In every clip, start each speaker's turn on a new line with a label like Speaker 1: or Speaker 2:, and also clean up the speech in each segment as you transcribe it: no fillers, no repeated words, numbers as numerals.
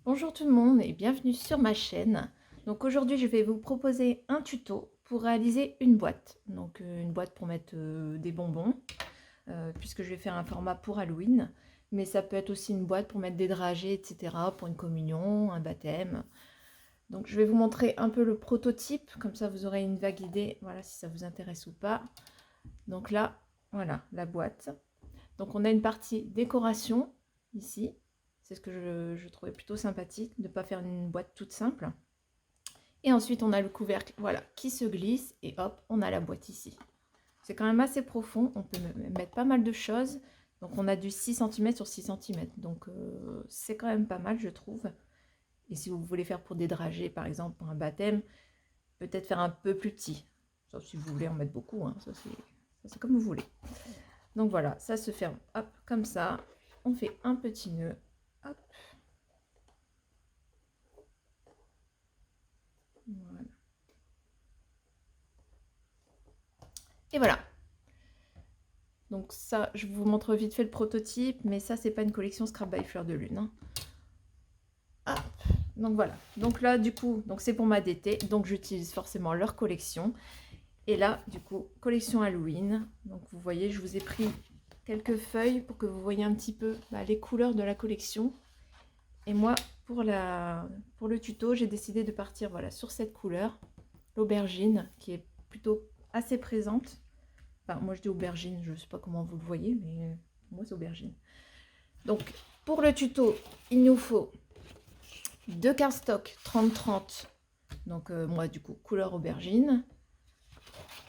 Speaker 1: Bonjour tout le monde et bienvenue sur ma chaîne. Donc aujourd'hui je vais vous proposer un tuto pour réaliser une boîte. Donc une boîte pour mettre des bonbons, puisque je vais faire un format pour Halloween. Mais ça peut être aussi une boîte pour mettre des dragées, etc. pour une communion, un baptême. Donc je vais vous montrer un peu le prototype, comme ça vous aurez une vague idée, voilà, si ça vous intéresse ou pas. Donc là, voilà la boîte. Donc on a une partie décoration ici. C'est ce que je trouvais plutôt sympathique, de ne pas faire une boîte toute simple. Et ensuite on a le couvercle, voilà, qui se glisse et hop, on a la boîte ici. C'est quand même assez profond, on peut mettre pas mal de choses. Donc on a du 6 cm sur 6 cm, donc c'est quand même pas mal je trouve. Et si vous voulez faire pour des dragées par exemple, pour un baptême, peut-être faire un peu plus petit. Sauf si vous voulez en mettre beaucoup, hein, ça c'est comme vous voulez. Donc voilà, ça se ferme, hop, comme ça. On fait un petit nœud, hop. Voilà. Et voilà. Donc ça, je vous montre vite fait le prototype, mais ça, c'est pas une collection Scrap by Fleur de Lune. Hein. Hop. Donc voilà. Donc là, du coup, donc c'est pour ma DT, donc j'utilise forcément leur collection. Et là, du coup, collection Halloween. Donc vous voyez, je vous ai pris quelques feuilles pour que vous voyez un petit peu les couleurs de la collection. Et moi, pour le tuto, j'ai décidé de partir voilà, sur cette couleur, l'aubergine, qui est plutôt assez présente. Enfin, moi je dis aubergine, je ne sais pas comment vous le voyez, mais moi c'est aubergine. Donc, pour le tuto, il nous faut deux cardstock 30-30. Donc, moi du coup, couleur aubergine.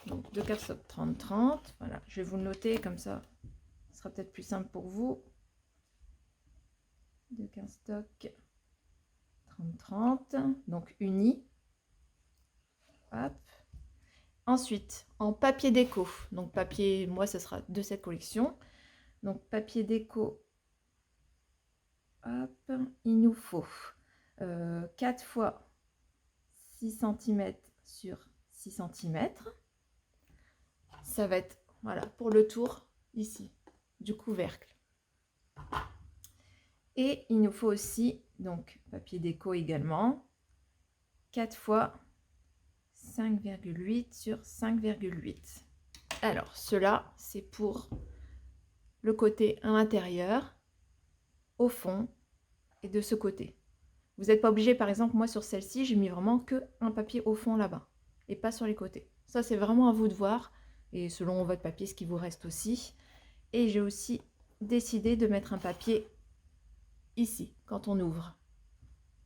Speaker 1: Donc, deux cardstock 30-30. Voilà, je vais vous le noter comme ça, ce sera peut-être plus simple pour vous. Deux cardstock 30-30. Donc, unis. Hop. Ensuite, en papier déco, donc papier, moi ce sera de cette collection. Donc papier déco, hop, il nous faut 4 fois 6 cm sur 6 cm. Ça va être, voilà, pour le tour ici, du couvercle. Et il nous faut aussi, donc papier déco également, 4 fois 5,8 sur 5,8. Alors, cela, c'est pour le côté à l'intérieur, au fond et de ce côté. Vous n'êtes pas obligé, par exemple, moi sur celle-ci, j'ai mis vraiment que un papier au fond là-bas et pas sur les côtés. Ça, c'est vraiment à vous de voir et selon votre papier, ce qui vous reste aussi. Et j'ai aussi décidé de mettre un papier ici, quand on ouvre.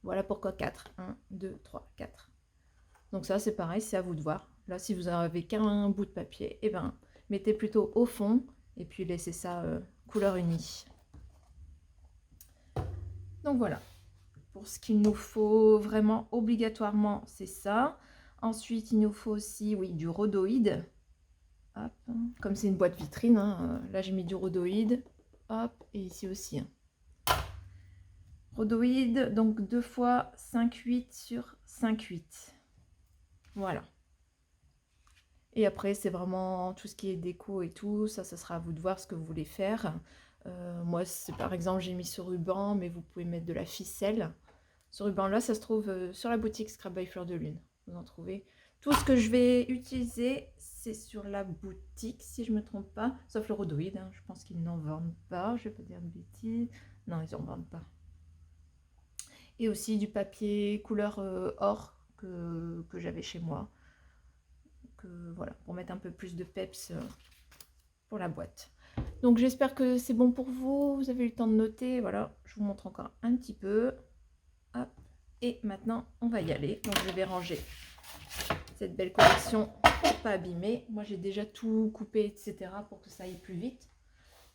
Speaker 1: Voilà pourquoi 4. 1, 2, 3, 4. Donc ça, c'est pareil, c'est à vous de voir. Là, si vous n'avez qu'un bout de papier, eh ben, mettez plutôt au fond et puis laissez ça couleur unie. Donc voilà. Pour ce qu'il nous faut vraiment obligatoirement, c'est ça. Ensuite, il nous faut aussi, oui, du rhodoïde. Hop, comme c'est une boîte vitrine, hein, là j'ai mis du rhodoïde. Hop, et ici aussi. Hein. Rhodoïde, donc 2 fois 5,8 sur 5,8. Voilà. Et après, c'est vraiment tout ce qui est déco et tout. Ça sera à vous de voir ce que vous voulez faire. Moi, par exemple, j'ai mis ce ruban, mais vous pouvez mettre de la ficelle. Ce ruban-là, ça se trouve sur la boutique Scrap by Fleur de Lune. Vous en trouvez. Tout ce que je vais utiliser, c'est sur la boutique, si je ne me trompe pas. Sauf le rhodoïde, hein. Je pense qu'ils n'en vendent pas. Je ne vais pas dire de bêtises. Non, ils n'en vendent pas. Et aussi du papier couleur or que j'avais chez moi. Voilà, pour mettre un peu plus de peps pour la boîte. Donc j'espère que c'est bon pour vous. Vous avez eu le temps de noter. Voilà, je vous montre encore un petit peu. Hop. Et maintenant, on va y aller. Donc, je vais ranger cette belle collection pour pas abîmer. Moi, j'ai déjà tout coupé, etc. pour que ça aille plus vite.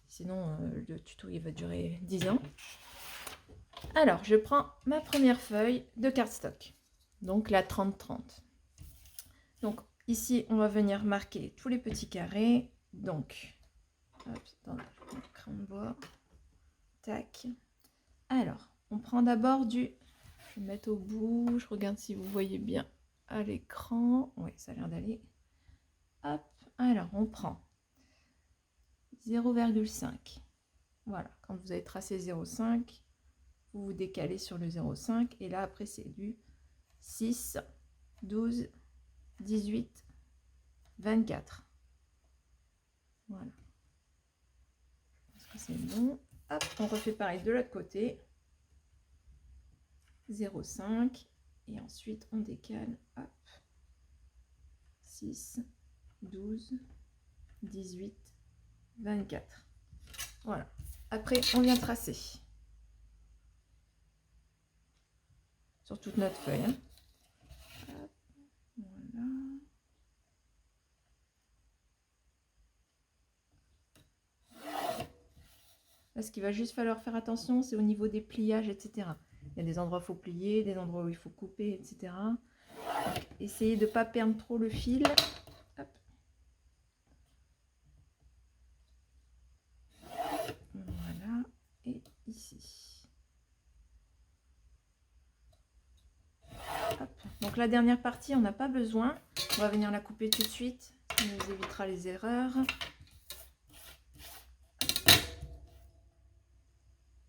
Speaker 1: Sinon, le tuto, il va durer 10 ans. Alors, je prends ma première feuille de cardstock. Donc, la 30-30. Donc, ici, on va venir marquer tous les petits carrés. Donc, hop, attendez, je prends le crayon de bois. Tac. Alors, on prend d'abord du... Je vais mettre au bout, je regarde si vous voyez bien à l'écran. Oui, ça a l'air d'aller. Hop, alors on prend 0,5. Voilà, quand vous avez tracé 0,5, vous vous décalez sur le 0,5 et là après c'est du 6, 12, 18, 24. Voilà. Est-ce que c'est bon? Hop, on refait pareil de l'autre côté. 0,5 et ensuite on décale. Hop. 6, 12, 18, 24. Voilà. Après, on vient tracer sur toute notre feuille. Hein. Hop, voilà. Là, ce qu'il va juste falloir faire attention, c'est au niveau des pliages, etc. Il y a des endroits où il faut plier, des endroits où il faut couper, etc. Donc, essayez de ne pas perdre trop le fil. Hop. Voilà. Et ici. Hop. Donc la dernière partie, on n'a pas besoin. On va venir la couper tout de suite. Ça nous évitera les erreurs.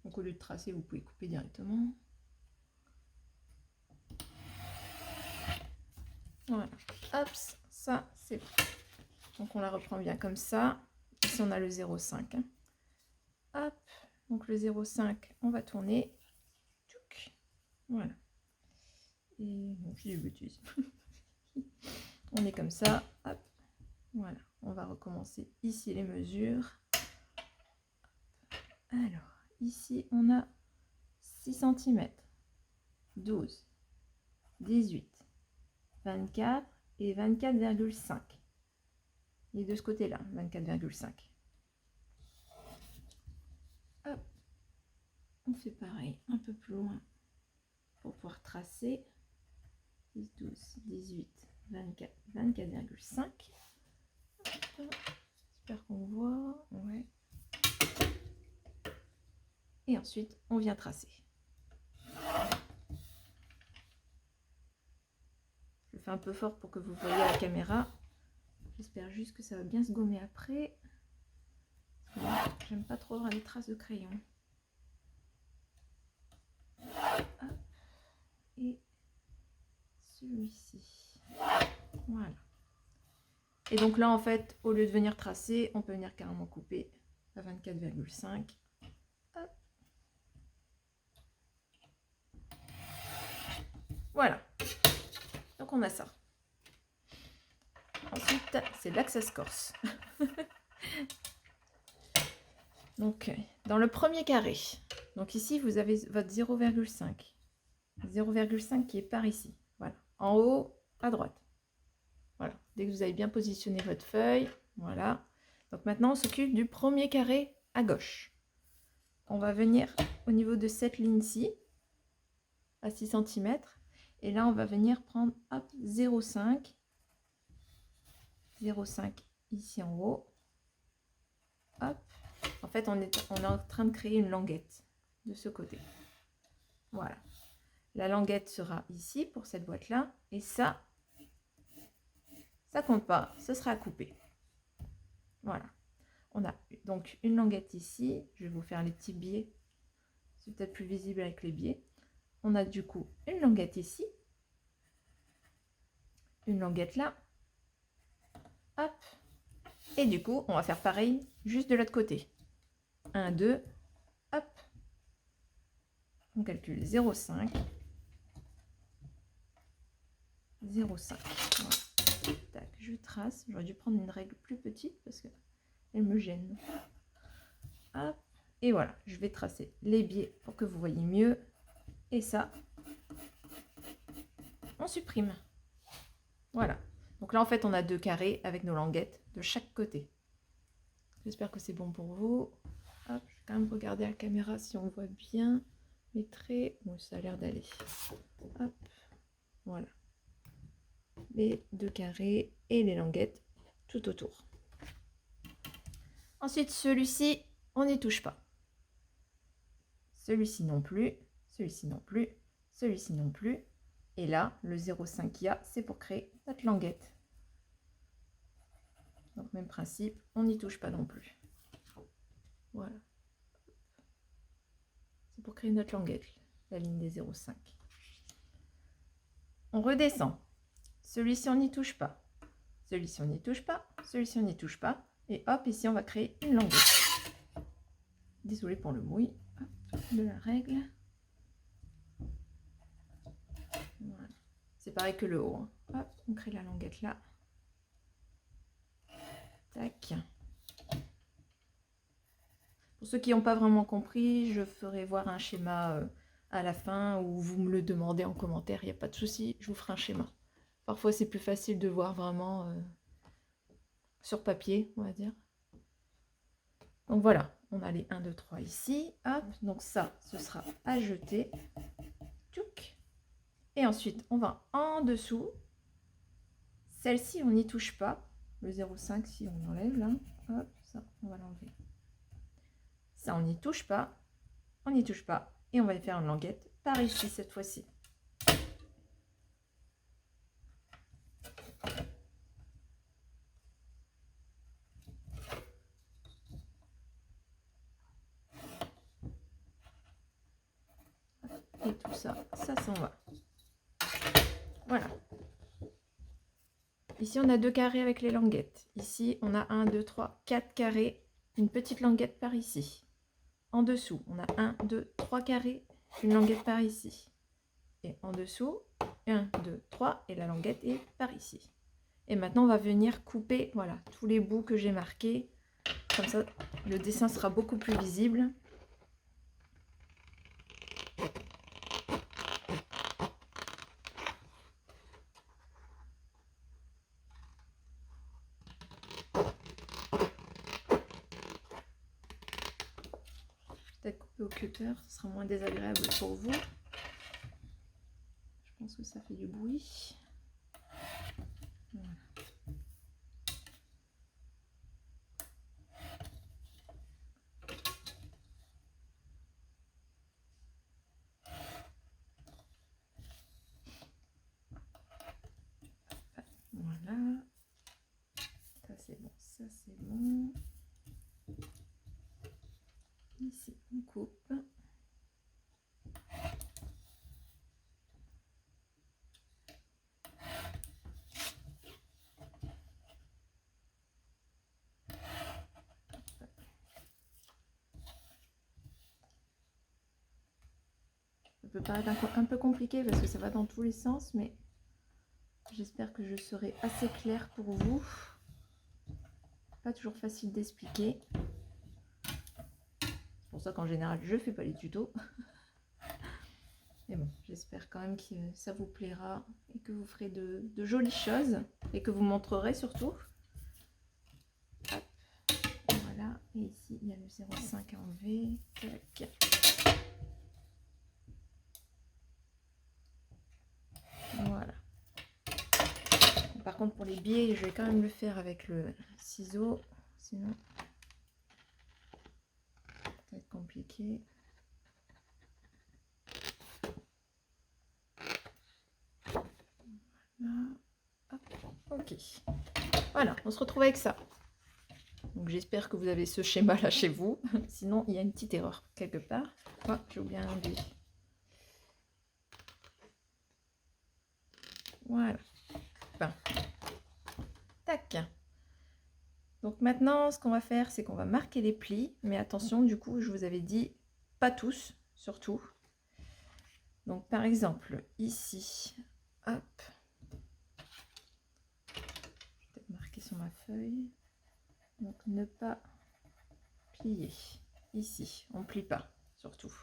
Speaker 1: Donc au lieu de tracer, vous pouvez couper directement. Voilà. Hop, ça c'est bon. Donc on la reprend bien comme ça. Ici on a le 0,5. Hein. Hop, donc le 0,5, on va tourner. Voilà. Et bon, je dis des bêtises. On est comme ça. Hop. Voilà. On va recommencer ici les mesures. Alors, ici on a 6 cm, 12, 18, 24 et 24,5. Et de ce côté-là, 24,5. Hop. On fait pareil, un peu plus loin pour pouvoir tracer. 10, 12, 18, 24, 24,5. J'espère qu'on voit. Ouais. Et ensuite, on vient tracer. Je fais un peu fort pour que vous voyez la caméra. J'espère juste que ça va bien se gommer après. J'aime pas trop avoir des traces de crayon. Hop. Et celui-ci. Voilà. Et donc là, en fait, au lieu de venir tracer, on peut venir carrément couper à 24,5. Voilà. Donc on a ça. Ensuite, c'est là que ça se corse. Donc, dans le premier carré, donc ici, vous avez votre 0,5. 0,5 qui est par ici. Voilà. En haut, à droite. Voilà. Dès que vous avez bien positionné votre feuille, voilà. Donc maintenant, on s'occupe du premier carré à gauche. On va venir au niveau de cette ligne-ci, à 6 cm. Et là, on va venir prendre 0,5. 0,5 ici en haut. Hop. En fait, on est en train de créer une languette de ce côté. Voilà. La languette sera ici pour cette boîte-là. Et ça compte pas. Ce sera à couper. Voilà. On a donc une languette ici. Je vais vous faire les petits biais. C'est peut-être plus visible avec les biais. On a du coup une languette ici. Une languette là. Hop. Et du coup, on va faire pareil juste de l'autre côté. 1, 2. Hop. On calcule 0,5. 0,5. Voilà. Tac, je trace. J'aurais dû prendre une règle plus petite parce qu'elle me gêne. Hop. Et voilà, je vais tracer les biais pour que vous voyez mieux. Et ça, on supprime. Voilà. Donc là, en fait, on a deux carrés avec nos languettes de chaque côté. J'espère que c'est bon pour vous. Hop, je vais quand même regarder à la caméra si on voit bien les traits. Bon, ça a l'air d'aller. Hop, voilà. Les deux carrés et les languettes tout autour. Ensuite, celui-ci, on n'y touche pas. Celui-ci non plus, celui-ci non plus, celui-ci non plus. Et là, le 0,5 qu'il y a, c'est pour créer notre languette. Donc, même principe, on n'y touche pas non plus. Voilà. pour créer notre languette, la ligne des 0,5. On redescend. Celui-ci, on n'y touche pas. Celui-ci, on n'y touche pas. Celui-ci, on n'y touche pas. Et hop, ici, on va créer une languette. Désolée pour le bruit de la règle. Voilà. C'est pareil que le haut. Hein. Hop, on crée la languette là. Tac. Pour ceux qui n'ont pas vraiment compris, je ferai voir un schéma à la fin ou vous me le demandez en commentaire, il n'y a pas de souci, je vous ferai un schéma. Parfois, c'est plus facile de voir vraiment sur papier, on va dire. Donc voilà, on a les 1, 2, 3 ici. Hop, donc ça, ce sera à jeter. Tchouk. Et ensuite, on va en dessous. Celle-ci, on n'y touche pas. Le 0,5, si on enlève là. Hop, ça, on va l'enlever. Ça, on n'y touche pas. On n'y touche pas. Et on va faire une languette par ici cette fois-ci. Et tout ça, ça s'en va. Voilà. Ici, on a 2 carrés avec les languettes. Ici, on a 1, 2, 3, 4 carrés. Une petite languette par ici. En dessous, on a 1, 2, 3 carrés. Une languette par ici. Et en dessous, 1, 2, 3. Et la languette est par ici. Et maintenant, on va venir couper voilà, tous les bouts que j'ai marqués. Comme ça, le dessin sera beaucoup plus visible. Peut-être couper au cutter, ce sera moins désagréable pour vous. Je pense que ça fait du bruit. Voilà. Voilà. Ça c'est bon, ça c'est bon. Ici, on coupe. Ça peut paraître un peu compliqué parce que ça va dans tous les sens, mais j'espère que je serai assez claire pour vous. Pas toujours facile d'expliquer. C'est pour ça qu'en général, je ne fais pas les tutos. Mais bon, j'espère quand même que ça vous plaira et que vous ferez de jolies choses et que vous montrerez surtout. Hop. Voilà, et ici, il y a le 0,5 à enlever. Tac. Voilà. Par contre, pour les biais, je vais quand même le faire avec le ciseau, sinon ça va être compliqué. Voilà. Hop. Ok. Voilà, on se retrouve avec ça. Donc j'espère que vous avez ce schéma là chez vous. Sinon, il y a une petite erreur quelque part. Oh, j'ai oublié un biais. Voilà. Enfin. Tac. Donc maintenant, ce qu'on va faire, c'est qu'on va marquer les plis. Mais attention, du coup, je vous avais dit, pas tous, surtout. Donc par exemple, ici, hop. Je vais peut-être marquer sur ma feuille. Donc ne pas plier. Ici, on ne plie pas, surtout.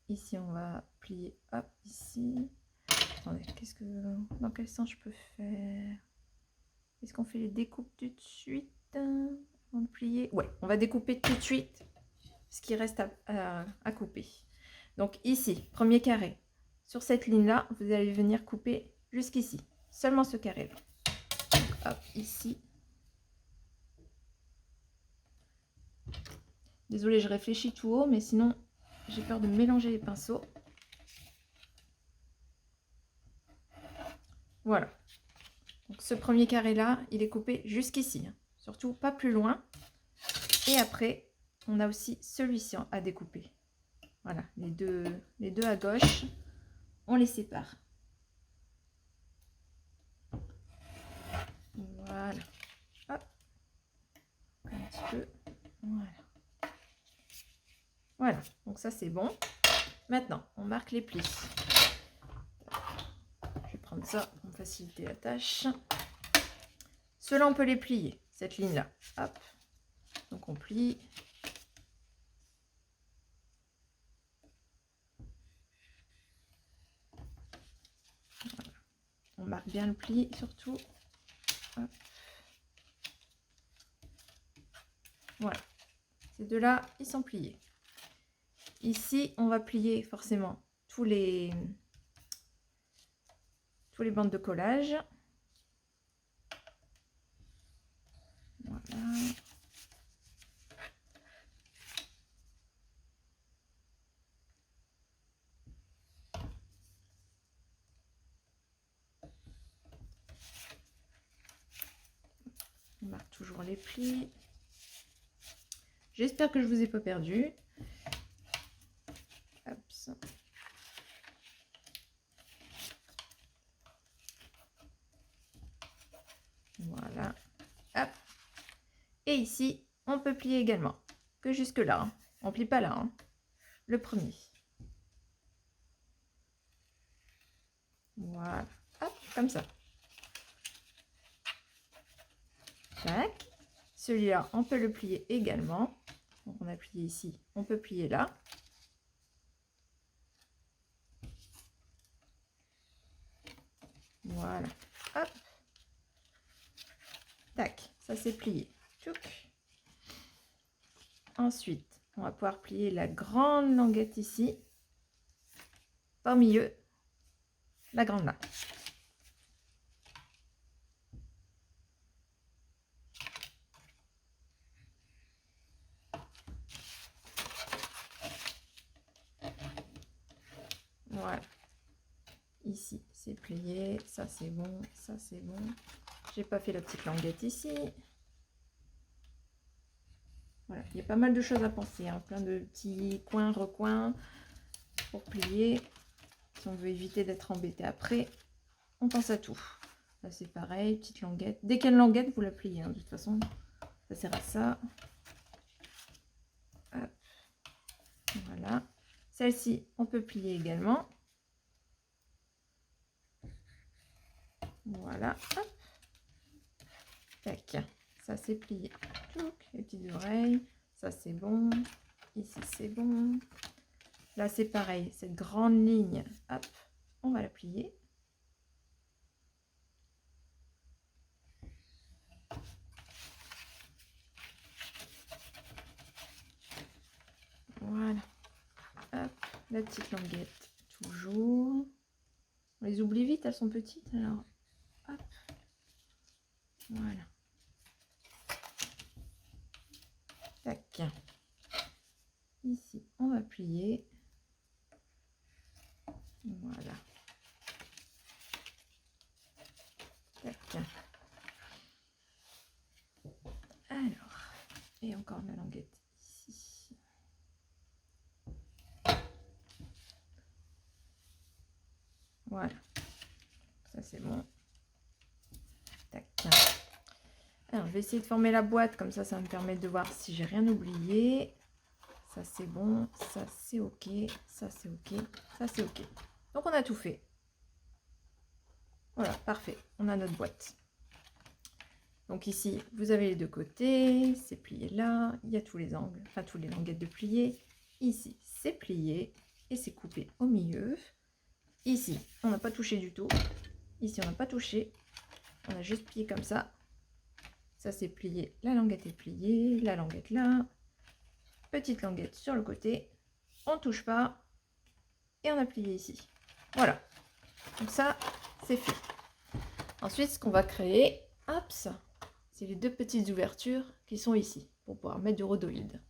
Speaker 1: Ici, on va plier, hop, ici. Attendez, dans quel sens je peux faire? Est-ce qu'on fait les découpes tout de suite avant de plier? Ouais, on va découper tout de suite ce qui reste à couper. Donc ici, premier carré. Sur cette ligne-là, vous allez venir couper jusqu'ici. Seulement ce carré-là. Hop, ici. Désolée, je réfléchis tout haut, mais sinon, j'ai peur de mélanger les pinceaux. Voilà. Donc ce premier carré là, il est coupé jusqu'ici. Surtout pas plus loin. Et après, on a aussi celui-ci à découper. Voilà, les deux à gauche, on les sépare. Voilà. Hop. Un petit peu. Voilà. Voilà, donc ça c'est bon. Maintenant, on marque les plis. Je vais prendre ça pour me faciliter la tâche. Ceux-là, on peut les plier, cette ligne-là. Hop. Donc on plie. Voilà. On marque bien le pli, surtout. Hop. Voilà. Ces deux-là, ils sont pliés. Ici, on va plier forcément tous les bandes de collage. Voilà. On marque toujours les plis. J'espère que je ne vous ai pas perdu. Hop. Voilà. Hop. Et ici, on peut plier également. Que jusque là. Hein. On plie pas là. Hein. Le premier. Voilà. Hop, comme ça. Tac. Celui-là, on peut le plier également. Donc, on a plié ici. On peut plier là. Voilà. Hop. Tac. Ça, c'est plié. Tchouk. Ensuite, on va pouvoir plier la grande languette ici. Au milieu, la grande là. Voilà. Ici, c'est plié. Ça, c'est bon. Ça, c'est bon. J'ai pas fait la petite languette ici. Voilà. Il y a pas mal de choses à penser. Hein. Plein de petits coins, recoins pour plier. Si on veut éviter d'être embêté après, on pense à tout. Là, c'est pareil. Petite languette. Dès qu'il y a une languette, vous la pliez. Hein. De toute façon, ça sert à ça. Hop. Voilà. Celle-ci, on peut plier également. Voilà. Hop. Tac. Ça, c'est plié. Les petites oreilles. Ça, c'est bon. Ici, c'est bon. Là, c'est pareil. Cette grande ligne, hop, on va la plier. Voilà. Hop, la petite languette, toujours. On les oublie vite, elles sont petites. Alors, hop. Voilà. Tac. Ici, on va plier. Voilà. Tac. Alors, et encore la languette ici. Voilà. Ça, c'est bon. Tac. Alors, je vais essayer de former la boîte, comme ça me permet de voir si j'ai rien oublié. Ça, c'est bon. Ça, c'est OK. Ça, c'est OK. Ça, c'est OK. Donc, on a tout fait. Voilà, parfait. On a notre boîte. Donc, ici, vous avez les deux côtés. C'est plié là. Il y a tous les angles, enfin, tous les languettes de plié. Ici, c'est plié et c'est coupé au milieu. Ici, on n'a pas touché du tout. Ici, on n'a pas touché. On a juste plié comme ça. Ça, c'est plié. La languette est pliée. La languette là. Petite languette sur le côté. On ne touche pas. Et on a plié ici. Voilà. Donc ça, c'est fait. Ensuite, ce qu'on va créer, hop, c'est les deux petites ouvertures qui sont ici. Pour pouvoir mettre du rhodoïde.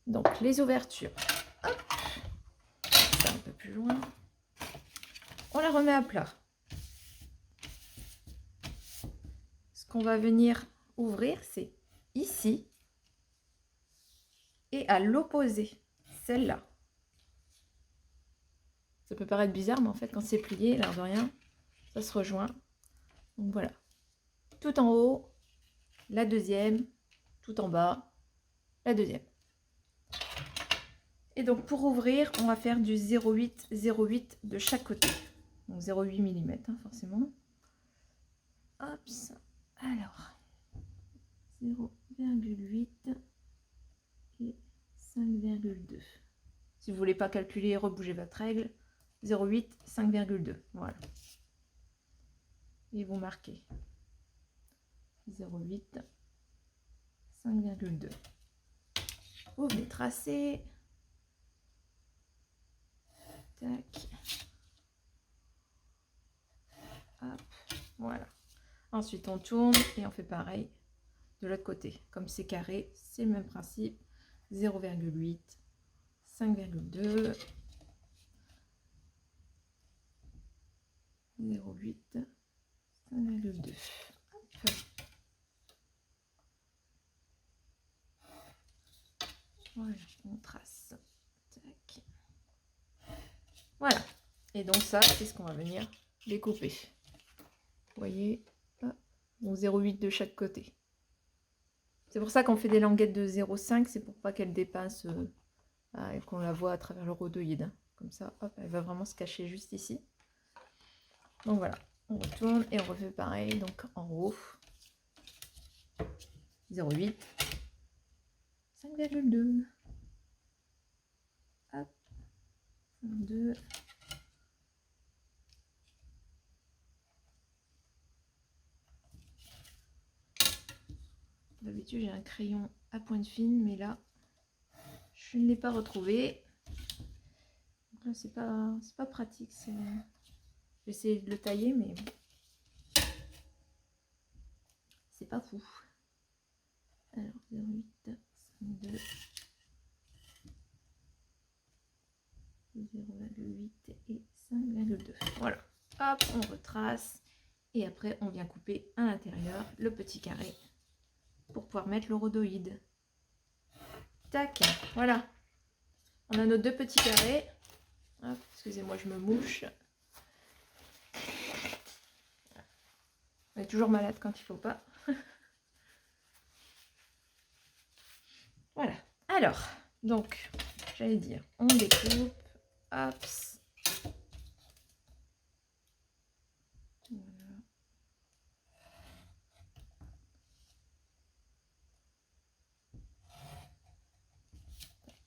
Speaker 1: Donc, les ouvertures. Hop. Ça un peu plus loin. On la remet à plat. Ce qu'on va venir ouvrir, c'est ici et à l'opposé, celle-là. Ça peut paraître bizarre, mais en fait, quand c'est plié, l'air de rien, ça se rejoint. Donc voilà. Tout en haut, la deuxième, tout en bas, la deuxième. Et donc pour ouvrir, on va faire du 0,8, 0,8 de chaque côté. Donc 0,8 mm, hein, forcément. Hop, alors 0,8 et 5,2. Si vous voulez pas calculer, rebougez votre règle. 0,8, 5,2. Voilà. Et vous marquez 0,8, 5,2. Vous venez tracer. Tac. Hop. Voilà. Ensuite, on tourne et on fait pareil de l'autre côté. Comme c'est carré, c'est le même principe. 0,8, 5,2, 0,8, 5,2. Voilà, on trace. Tac. Voilà. Et donc ça, c'est ce qu'on va venir découper. Vous voyez, donc 0,8 de chaque côté. C'est pour ça qu'on fait des languettes de 0,5, c'est pour pas qu'elle dépasse et qu'on la voit à travers le rhodoïde. Hein. Comme ça, hop, elle va vraiment se cacher juste ici. Donc voilà, on retourne et on refait pareil. Donc en haut, 0,8, 5,2. Hop, 2. D'habitude, j'ai un crayon à pointe fine, mais là, je ne l'ai pas retrouvé. Donc là, c'est pas pratique. Je vais essayer de le tailler, mais c'est pas fou. Alors, 0,8, 5,2, 0,8 et 5,2. Voilà. Hop, on retrace. Et après, on vient couper à l'intérieur le petit carré pour pouvoir mettre le rhodoïde. Tac, voilà. On a nos deux petits carrés. Hop, excusez-moi, je me mouche. On est toujours malade quand il faut pas. Voilà. Alors, donc, j'allais dire, on découpe. Hop. Voilà.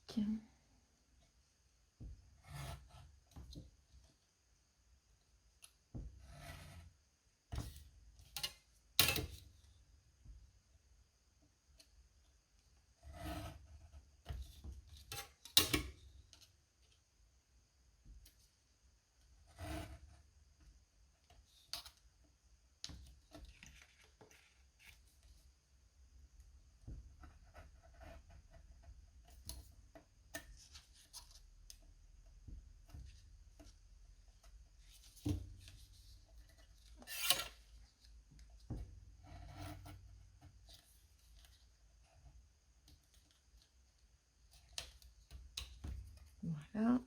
Speaker 1: Tac. Voilà.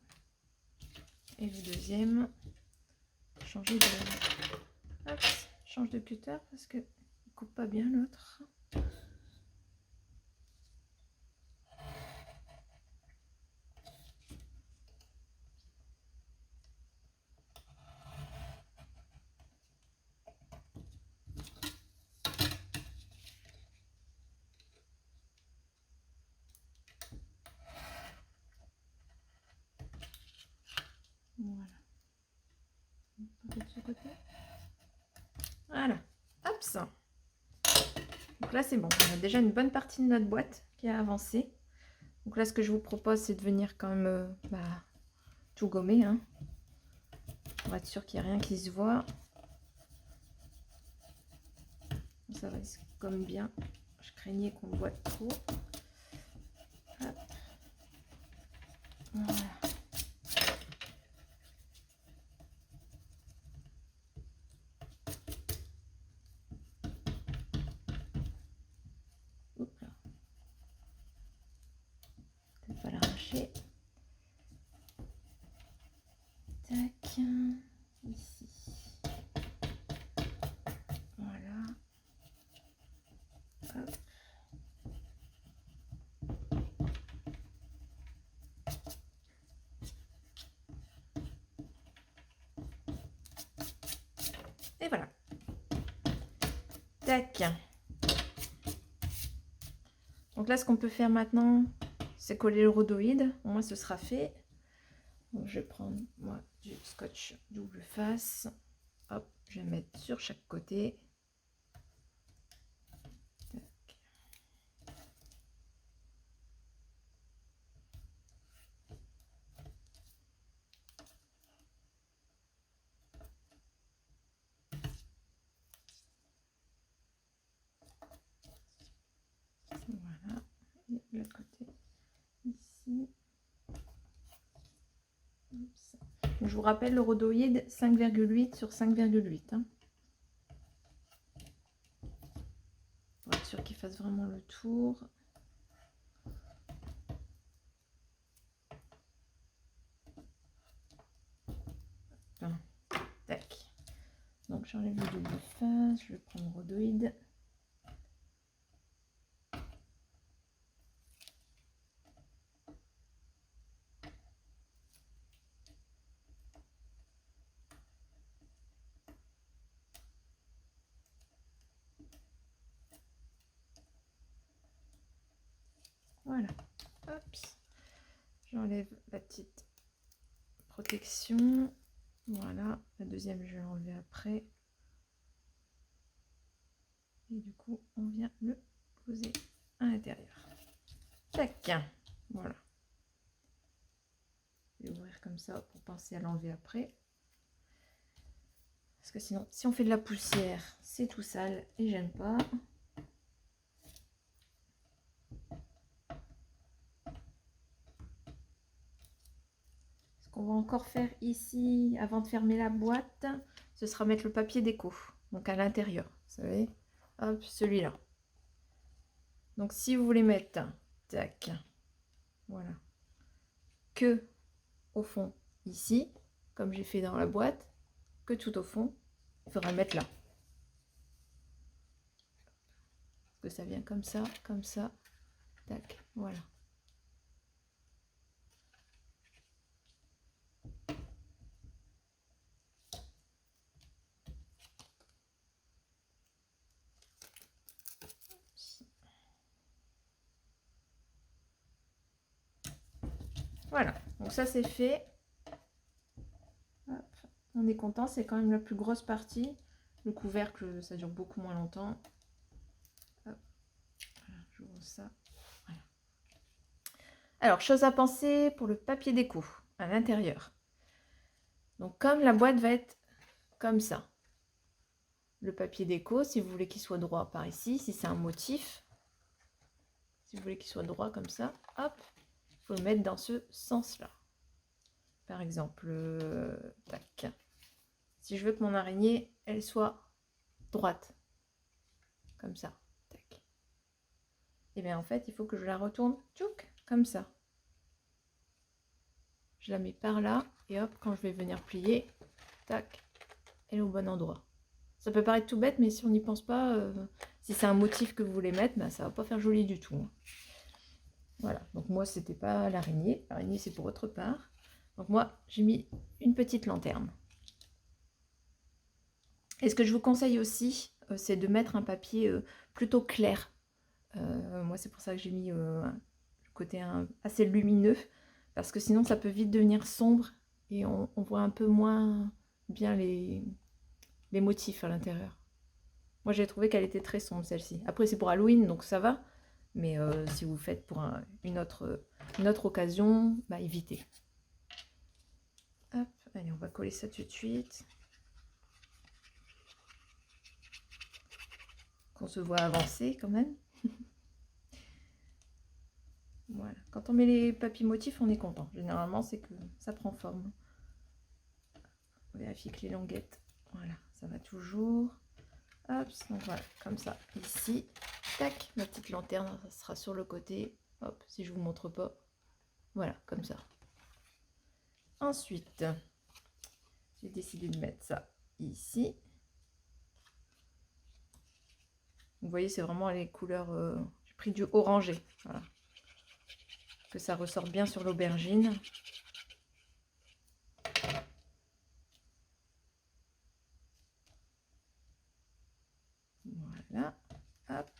Speaker 1: Et le deuxième, changer de... Hop, change de cutter parce que il coupe pas bien l'autre. Voilà. De ce côté. Voilà. Hop ça. Donc là c'est bon. On a déjà une bonne partie de notre boîte qui a avancé. Donc là ce que je vous propose c'est de venir quand même tout gommer. Hein, pour être sûr qu'il n'y a rien qui se voit. Ça reste comme bien. Je craignais qu'on voit trop. Hop. Voilà. Hop là. accrocher. Tac, ici. Voilà. Hop. Et voilà. Tac. Donc là, ce qu'on peut faire maintenant, c'est coller le rhodoïde. Au moins, ce sera fait. Donc, je vais prendre moi du scotch double face. Hop, je vais mettre sur chaque côté. Tac. Voilà. Et l'autre côté, ici. Donc, je vous rappelle le rhodoïde 5,8 sur 5,8. Hein. Pour être sûr qu'il fasse vraiment le tour. Enfin, tac. Donc j'enlève le double face, je vais prendre le rhodoïde. Voilà. Hop. J'enlève la petite protection. Voilà. La deuxième, je vais l'enlever après. Et du coup, on vient le poser à l'intérieur. Tac. Voilà. Je vais ouvrir comme ça pour penser à l'enlever après. Parce que sinon, si on fait de la poussière, c'est tout sale et j'aime pas. Ce qu'on va encore faire ici, avant de fermer la boîte, ce sera mettre le papier déco. Donc à l'intérieur, vous savez. Hop, celui-là. Donc si vous voulez mettre, tac, voilà, que au fond ici, comme j'ai fait dans la boîte, que tout au fond, il faudra mettre là. Parce que ça vient comme ça, tac, voilà. Voilà, donc ça c'est fait. Hop, on est content, c'est quand même la plus grosse partie. Le couvercle, ça dure beaucoup moins longtemps. Hop, voilà, j'ouvre ça. Voilà. Alors, chose à penser pour le papier déco à l'intérieur. Donc, comme la boîte va être comme ça, le papier déco, si vous voulez qu'il soit droit par ici, si c'est un motif, si vous voulez qu'il soit droit comme ça, hop, il faut le mettre dans ce sens-là. Par exemple, tac. Si je veux que mon araignée, elle soit droite, comme ça, tac. Et bien en fait, il faut que je la retourne, tchouk, comme ça. Je la mets par là, et hop, quand je vais venir plier, tac, elle est au bon endroit. Ça peut paraître tout bête, mais si on n'y pense pas, si c'est un motif que vous voulez mettre, ben, ça va pas faire joli du tout. Hein. Voilà, donc moi, c'était pas l'araignée. L'araignée, c'est pour autre part. Donc moi, j'ai mis une petite lanterne. Et ce que je vous conseille aussi, c'est de mettre un papier plutôt clair. Moi, c'est pour ça que j'ai mis le côté assez lumineux, parce que sinon, ça peut vite devenir sombre et on voit un peu moins bien les motifs à l'intérieur. Moi, j'ai trouvé qu'elle était très sombre, celle-ci. Après, c'est pour Halloween, donc ça va. Mais si vous faites pour une autre occasion, bah, évitez. Hop, allez, on va coller ça tout de suite. Qu'on se voit avancer quand même. Voilà. Quand on met les papiers motifs, on est content. Généralement, c'est que ça prend forme. On vérifie que les languettes, voilà, ça va toujours. Hop, donc voilà, comme ça. Ici, tac, ma petite lanterne, ça sera sur le côté. Hop, si je vous montre pas. Voilà, comme ça. Ensuite, j'ai décidé de mettre ça ici. Vous voyez, c'est vraiment les couleurs... j'ai pris du orangé. Voilà. Que ça ressorte bien sur l'aubergine. Voilà. Hop.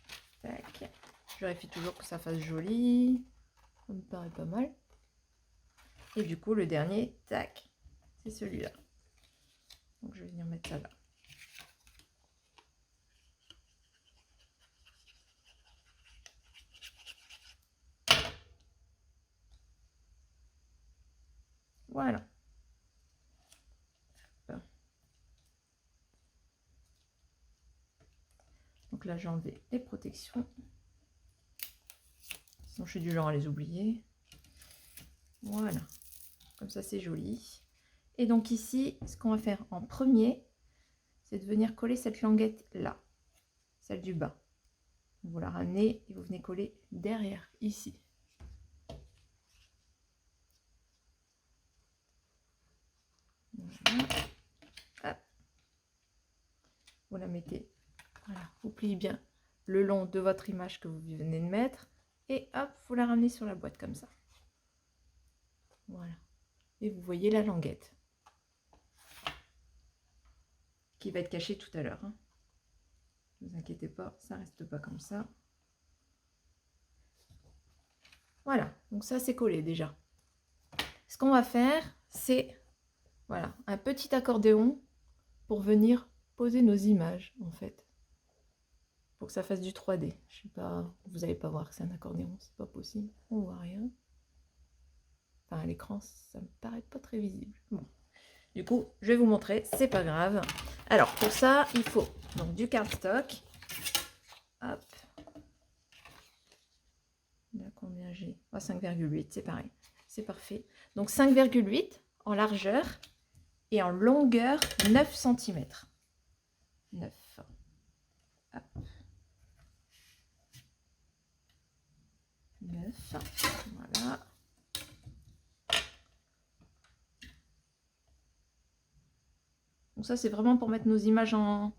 Speaker 1: Tac. Je vérifie toujours que ça fasse joli. Ça me paraît pas mal. Et du coup, le dernier, tac, c'est celui-là. Donc, je vais venir mettre ça là. Voilà. Donc là, j'ai enlevé les protections. Sinon, je suis du genre à les oublier. Voilà. Comme ça, c'est joli. Et donc ici, ce qu'on va faire en premier, c'est de venir coller cette languette là. Celle du bas. Vous la ramenez et vous venez coller derrière, ici. Voilà. Hop. Vous la mettez, voilà, vous pliez bien le long de votre image que vous venez de mettre. Et hop, vous la ramenez sur la boîte comme ça. Voilà. Et vous voyez la languette. Qui va être cachée tout à l'heure. Hein. Ne vous inquiétez pas, ça reste pas comme ça. Voilà, donc ça c'est collé déjà. Ce qu'on va faire, c'est voilà, un petit accordéon pour venir poser nos images en fait. Pour que ça fasse du 3D. Je sais pas, vous n'allez pas voir que c'est un accordéon, c'est pas possible. On voit rien. Enfin à l'écran, ça me paraît pas très visible. Bon. Du coup, je vais vous montrer, c'est pas grave. Alors pour ça, il faut donc du cardstock. Hop. Là, combien j'ai? 5,8, c'est pareil. C'est parfait. Donc 5,8 en largeur et en longueur 9 cm. 9. Hop. 9. Voilà. Donc ça, c'est vraiment pour mettre nos images en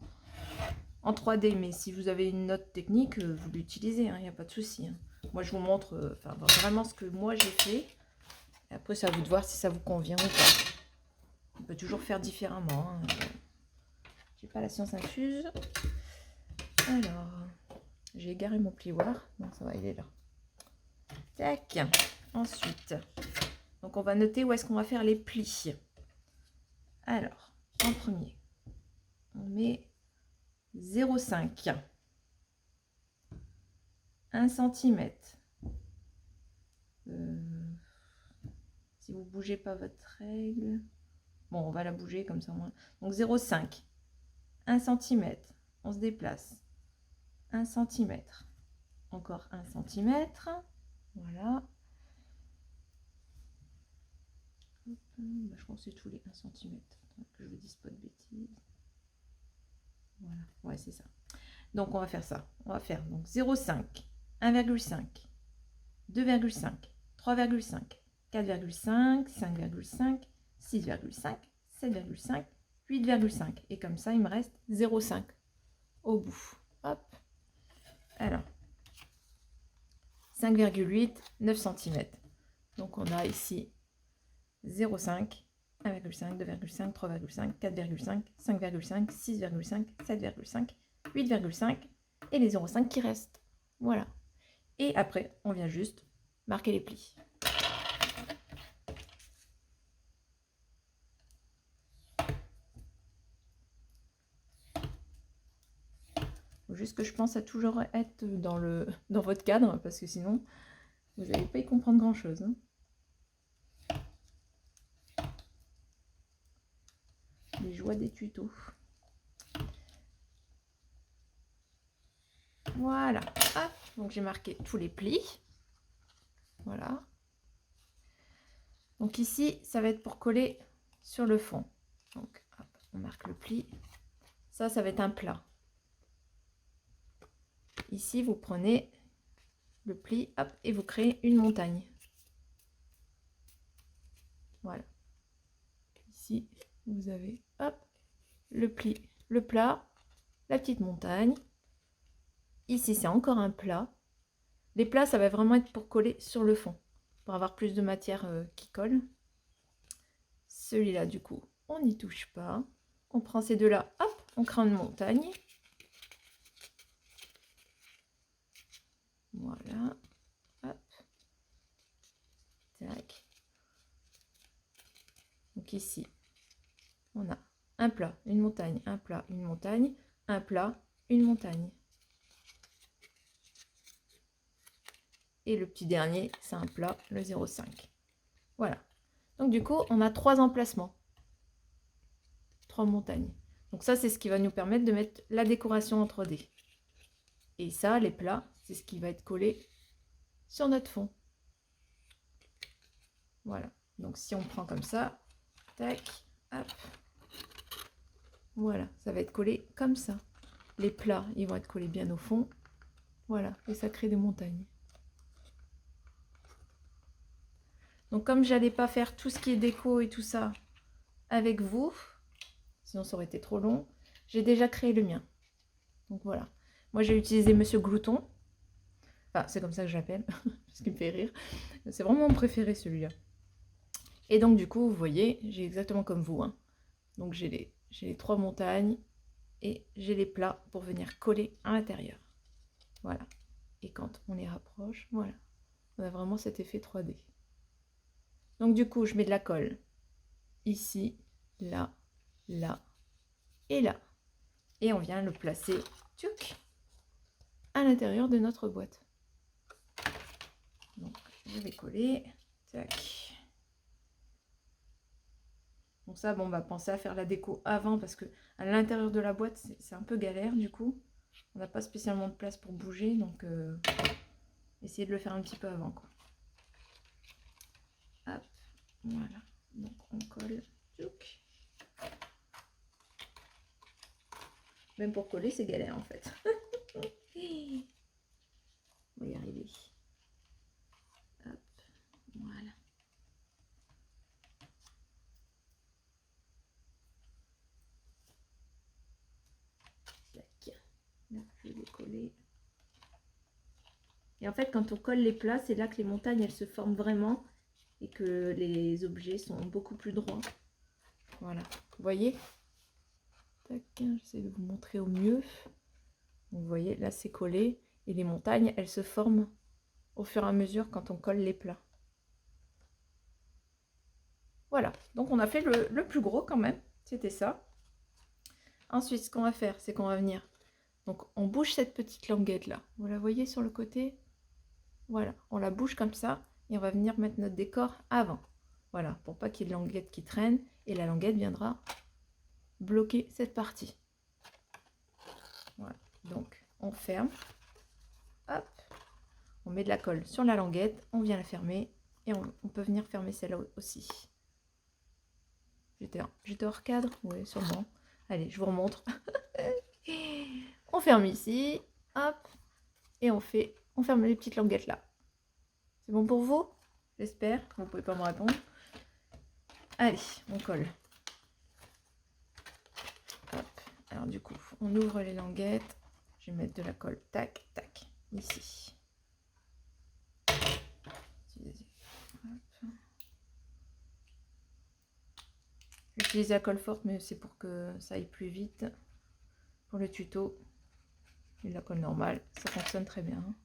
Speaker 1: 3D. Mais si vous avez une autre technique, vous l'utilisez, il n'y a pas de souci. Hein. Moi, je vous montre vraiment ce que moi j'ai fait. Et après, c'est à vous de voir si ça vous convient ou pas. On peut toujours faire différemment. Hein. J'ai pas la science infuse. Alors, j'ai égaré mon plioir. Donc ça va, il est là. Tac. Ensuite, donc on va noter où est-ce qu'on va faire les plis. Alors, en premier, on met 0,5. 1 cm. Si vous ne bougez pas votre règle. Bon, on va la bouger comme ça. Donc 0,5. 1 cm. On se déplace. 1 cm. Encore 1 cm. Voilà. Je pense que c'est tous les 1 cm. Que je ne dise pas de bêtises. Voilà. Ouais, c'est ça. Donc, on va faire ça. On va faire donc 0,5, 1,5, 2,5, 3,5, 4,5, 5,5, 6,5, 7,5, 8,5. Et comme ça, il me reste 0,5 au bout. Hop. Alors, 5,8, 9 cm. Donc, on a ici 0,5, 1,5, 2,5, 3,5, 4,5, 5,5, 6,5, 7,5, 8,5 et les 0,5 qui restent. Voilà. Et après, on vient juste marquer les plis. Faut juste que je pense à toujours être dans votre cadre, parce que sinon, vous n'allez pas y comprendre grand-chose. Hein. Les joies des tutos. Voilà. Hop. Donc j'ai marqué tous les plis. Voilà. Donc ici, ça va être pour coller sur le fond. Donc hop, on marque le pli. Ça va être un plat. Ici, vous prenez le pli, hop, et vous créez une montagne. Voilà. Ici, vous avez, hop, le pli, le plat, la petite montagne. Ici, c'est encore un plat. Les plats, ça va vraiment être pour coller sur le fond, pour avoir plus de matière qui colle. Celui-là, du coup, on n'y touche pas. On prend ces deux-là, hop, on crée une montagne. Voilà. Hop. Tac. Donc ici, on a un plat, une montagne, un plat, une montagne, un plat, une montagne. Et le petit dernier, c'est un plat, le 0,5. Voilà. Donc du coup, on a 3 emplacements. 3 montagnes. Donc ça, c'est ce qui va nous permettre de mettre la décoration en 3D. Et ça, les plats, c'est ce qui va être collé sur notre fond. Voilà. Donc si on prend comme ça, tac, hop. Voilà, ça va être collé comme ça. Les plats, ils vont être collés bien au fond. Voilà, et ça crée des montagnes. Donc comme j'allais pas faire tout ce qui est déco et tout ça avec vous, sinon ça aurait été trop long, j'ai déjà créé le mien. Donc voilà. Moi j'ai utilisé Monsieur Glouton. Enfin, c'est comme ça que je l'appelle, ce qui me fait rire. C'est vraiment mon préféré celui-là. Et donc du coup, vous voyez, j'ai exactement comme vous. Hein. Donc j'ai les 3 montagnes et j'ai les plats pour venir coller à l'intérieur. Voilà. Et quand on les rapproche, voilà. On a vraiment cet effet 3D. Donc du coup, je mets de la colle ici, là, là et là. Et on vient le placer tchouk, à l'intérieur de notre boîte. Donc je vais coller. Tac. Donc ça, bon, on va penser à faire la déco avant parce que à l'intérieur de la boîte, c'est un peu galère du coup. On n'a pas spécialement de place pour bouger, donc essayez de le faire un petit peu avant, quoi. Hop, voilà. Donc on colle. Tchouk. Même pour coller, c'est galère en fait. On va y arriver. Hop, voilà. Tac. Là, je vais coller. Et en fait, quand on colle les plats, c'est là que les montagnes, elles se forment vraiment et que les objets sont beaucoup plus droits. Voilà. Vous voyez? Tac, j'essaie de vous montrer au mieux. Vous voyez, là, c'est collé. Et les montagnes, elles se forment au fur et à mesure quand on colle les plats. Voilà. Donc, on a fait le plus gros quand même. C'était ça. Ensuite, ce qu'on va faire, c'est qu'on va venir... Donc, on bouge cette petite languette là. Vous la voyez sur le côté? Voilà. On la bouge comme ça. Et on va venir mettre notre décor avant. Voilà. Pour pas qu'il y ait de languette qui traîne. Et la languette viendra bloquer cette partie. Voilà. Donc, on ferme. Hop. On met de la colle sur la languette. On vient la fermer. Et on peut venir fermer celle-là aussi. J'étais hors cadre? Oui, sûrement. Allez, je vous remontre. On ferme ici. Hop. Et on ferme les petites languettes là. C'est bon pour vous? J'espère. Vous pouvez pas me répondre. Allez, on colle. Hop. Alors du coup, on ouvre les languettes. Je vais mettre de la colle. Tac, tac. Ici. J'utilise la colle forte, mais c'est pour que ça aille plus vite. Pour le tuto. Et la colle normale, ça fonctionne très bien.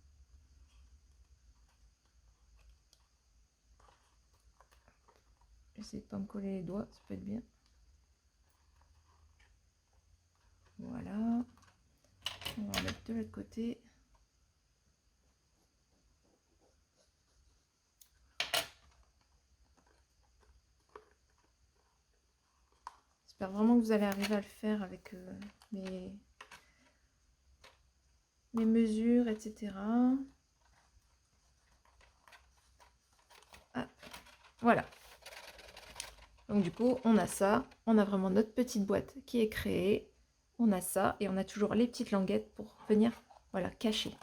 Speaker 1: J'essaie de pas me coller les doigts, ça peut être bien. Voilà. On va mettre de l'autre côté. J'espère vraiment que vous allez arriver à le faire avec mes mesures, etc. Ah, voilà. Donc du coup, on a ça. On a vraiment notre petite boîte qui est créée. On a ça et on a toujours les petites languettes pour venir, voilà, cacher.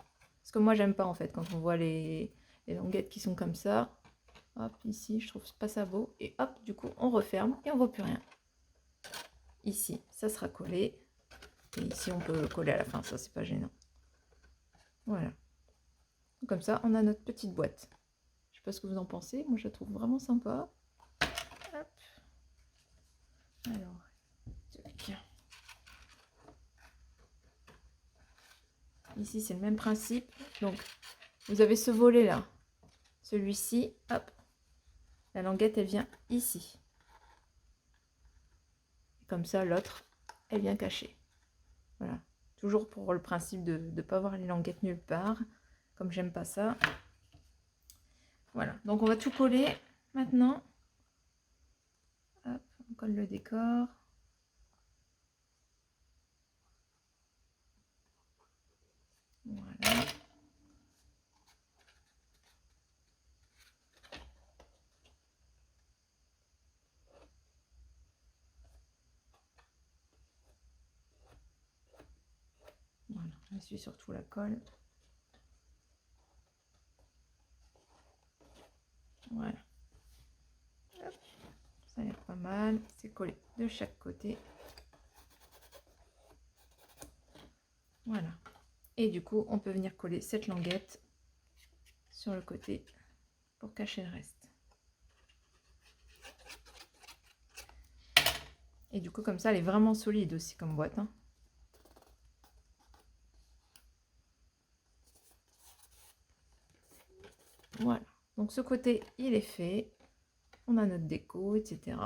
Speaker 1: Parce que moi, j'aime pas en fait quand on voit les languettes qui sont comme ça. Hop, ici, je trouve pas ça beau. Et hop, du coup, on referme et on voit plus rien. Ici, ça sera collé. Et ici, on peut coller à la fin, ça, c'est pas gênant. Voilà. Comme ça, on a notre petite boîte. Je sais pas ce que vous en pensez. Moi, je la trouve vraiment sympa. Hop. Alors, tiens. Ici, c'est le même principe. Donc, vous avez ce volet-là. Celui-ci, hop. La languette, elle vient ici. Comme ça, l'autre, elle vient cacher. Voilà. Toujours pour le principe de ne pas voir les languettes nulle part. Comme j'aime pas ça. Voilà. Donc, on va tout coller maintenant. Hop, on colle le décor. Voilà. Voilà, on essuie surtout la colle. Voilà. Hop. Ça a l'air pas mal. C'est collé de chaque côté. Voilà. Et du coup, on peut venir coller cette languette sur le côté pour cacher le reste. Et du coup, comme ça, elle est vraiment solide aussi comme boîte, hein. Voilà. Donc ce côté, il est fait. On a notre déco, etc.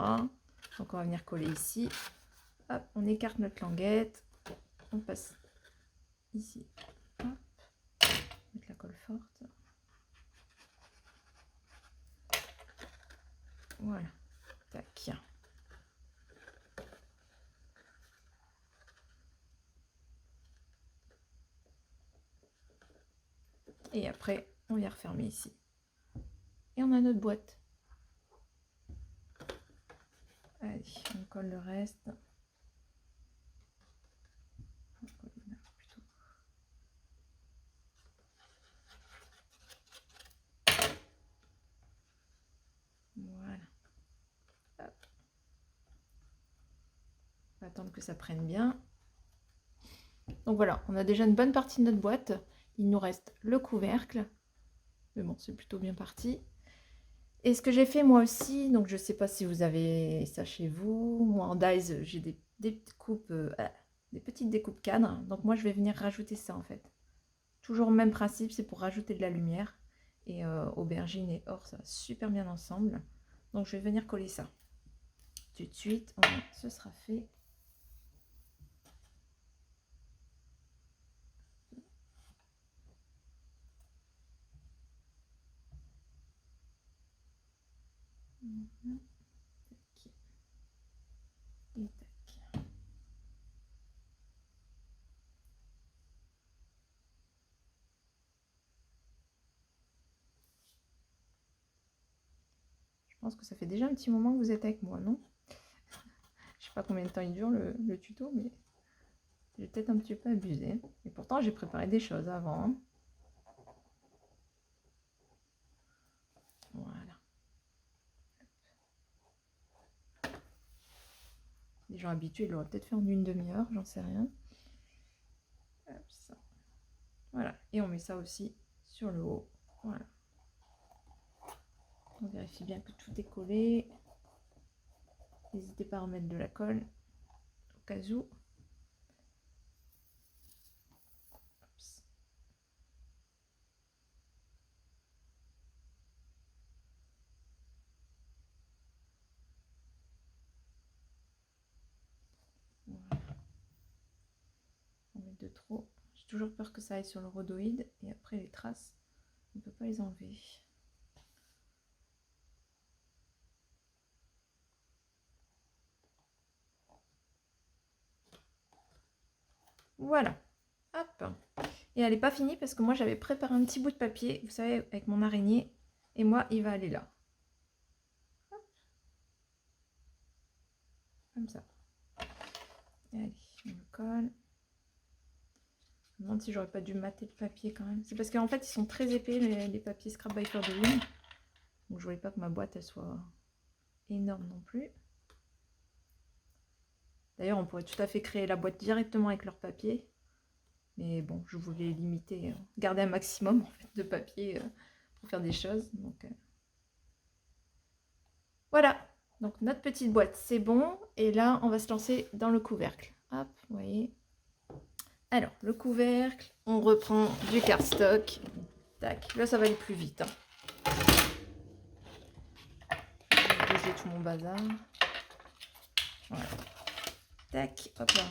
Speaker 1: Donc on va venir coller ici. Hop, on écarte notre languette. On passe ici. Hop. Mettre la colle forte. Voilà. Tac. Et après, on vient refermer ici. Et on a notre boîte. Allez, on colle le reste. Voilà. Hop. On va attendre que ça prenne bien. Donc voilà, on a déjà une bonne partie de notre boîte. Il nous reste le couvercle. Mais bon, c'est plutôt bien parti. Et ce que j'ai fait moi aussi, donc je ne sais pas si vous avez ça chez vous. Moi en dies, j'ai des coupes, des petites découpes cadres. Donc moi je vais venir rajouter ça en fait. Toujours le même principe, c'est pour rajouter de la lumière. Et aubergine et or, ça va super bien ensemble. Donc je vais venir coller ça. Tout de suite, ce sera fait. Tac. Et tac. Je pense que ça fait déjà un petit moment que vous êtes avec moi, non? Je sais pas combien de temps il dure le tuto, mais j'ai peut-être un petit peu abusé. Et pourtant, j'ai préparé des choses avant, hein. Voilà. Les gens habitués l'auraient peut-être fait en une demi-heure, j'en sais rien. Hop, ça. Voilà. Et on met ça aussi sur le haut. Voilà. On vérifie bien que tout est collé. N'hésitez pas à remettre de la colle au cas où. Voilà. On met de trop. J'ai toujours peur que ça aille sur le rhodoïde et après les traces, on ne peut pas les enlever. Voilà. Hop. Et elle n'est pas finie parce que moi j'avais préparé un petit bout de papier, vous savez, avec mon araignée. Et moi, il va aller là. Hop. Comme ça. Et allez, on le colle. Je me demande si j'aurais pas dû mater le papier quand même. C'est parce qu'en fait, ils sont très épais, les papiers Scrap by Fleur de Lune. Donc je voulais pas que ma boîte elle soit énorme non plus. D'ailleurs, on pourrait tout à fait créer la boîte directement avec leur papier. Mais bon, je voulais limiter, garder un maximum en fait, de papier pour faire des choses. Donc voilà. Donc notre petite boîte, c'est bon. Et là, on va se lancer dans le couvercle. Hop, vous voyez. Alors, le couvercle, on reprend du cardstock. Tac, là, ça va aller plus vite. Hein. Je vais bouger tout mon bazar. Voilà. Tac, hop là.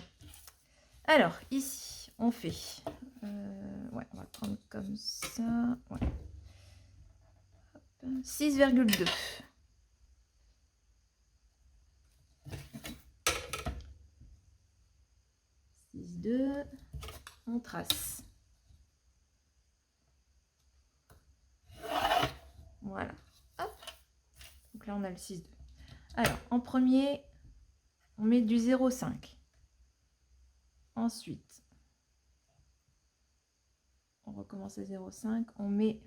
Speaker 1: Alors, ici, on fait... ouais, on va prendre comme ça. Ouais. 6,2. 6,2. On trace. Voilà. Hop. Donc là, on a le 6,2. Alors, en premier, on met du 0,5. Ensuite, on recommence à 0,5. On met,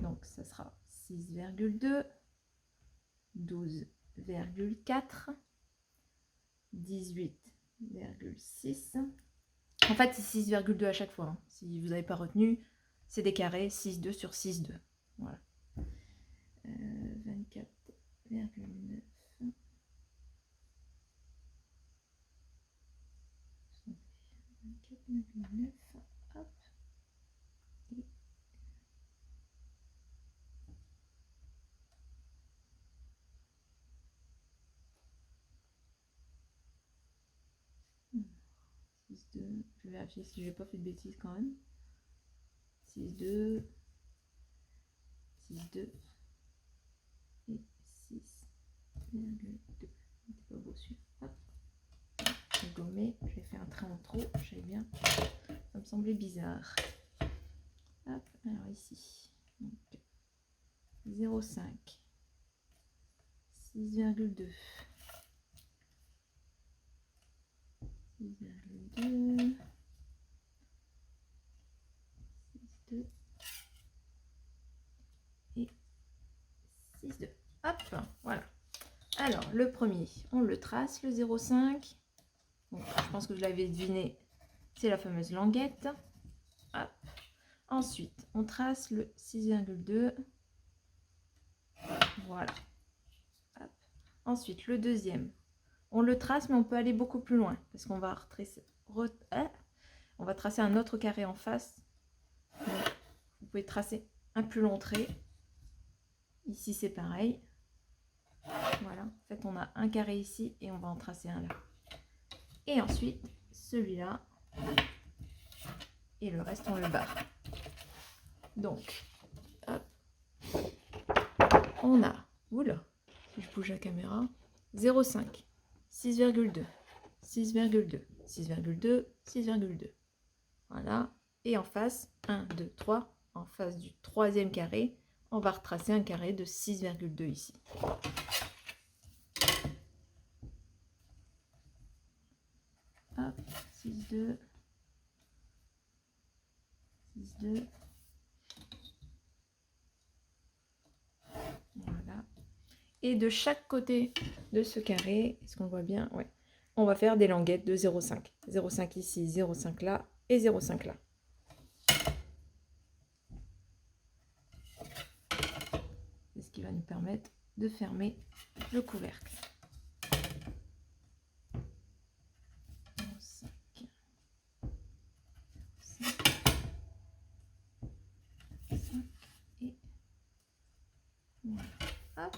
Speaker 1: donc ça sera 6,2, 12,4, 18,6. En fait, c'est 6,2 à chaque fois. Hein. Si vous n'avez pas retenu, c'est des carrés, 6,2 sur 6,2. Voilà. 24,9. 24,9. Hop. Et... je vais vérifier si je n'ai pas fait de bêtises quand même. 6,2, 6,2 et 6,2. C'est pas beau celui. Hop. Je vais gommer. Je vais faire un trait en trop. Je savais bien. Ça me semblait bizarre. Hop. Alors ici. 0,5. 6,2. 6,2. 6,2. Et 6,2. Hop, voilà. Alors, le premier, on le trace, le 0,5. Bon, je pense que je l'avais deviné, c'est la fameuse languette. Hop. Ensuite, on trace le 6,2. Voilà. Hop. Ensuite, le deuxième, on le trace, mais on peut aller beaucoup plus loin, parce qu'on va retracer, on va tracer un autre carré en face. Donc, vous pouvez tracer un plus long trait. Ici, c'est pareil. Voilà. En fait, on a un carré ici et on va en tracer un là. Et ensuite, celui-là. Et le reste, on le barre. Donc, hop. On a, oula, si je bouge la caméra, 0,5, 6,2, 6,2, 6,2, 6,2. Voilà. Et en face, 1, 2, 3. En face du troisième carré, on va retracer un carré de 6,2 ici. Hop, 6,2, 6,2. Voilà. Et de chaque côté de ce carré, est-ce qu'on voit bien? Ouais. On va faire des languettes de 0,5. 0,5 ici, 0,5 là et 0,5 là. C'est ce qui va nous permettre de fermer le couvercle. 0,5. 0,5 et voilà. Hop.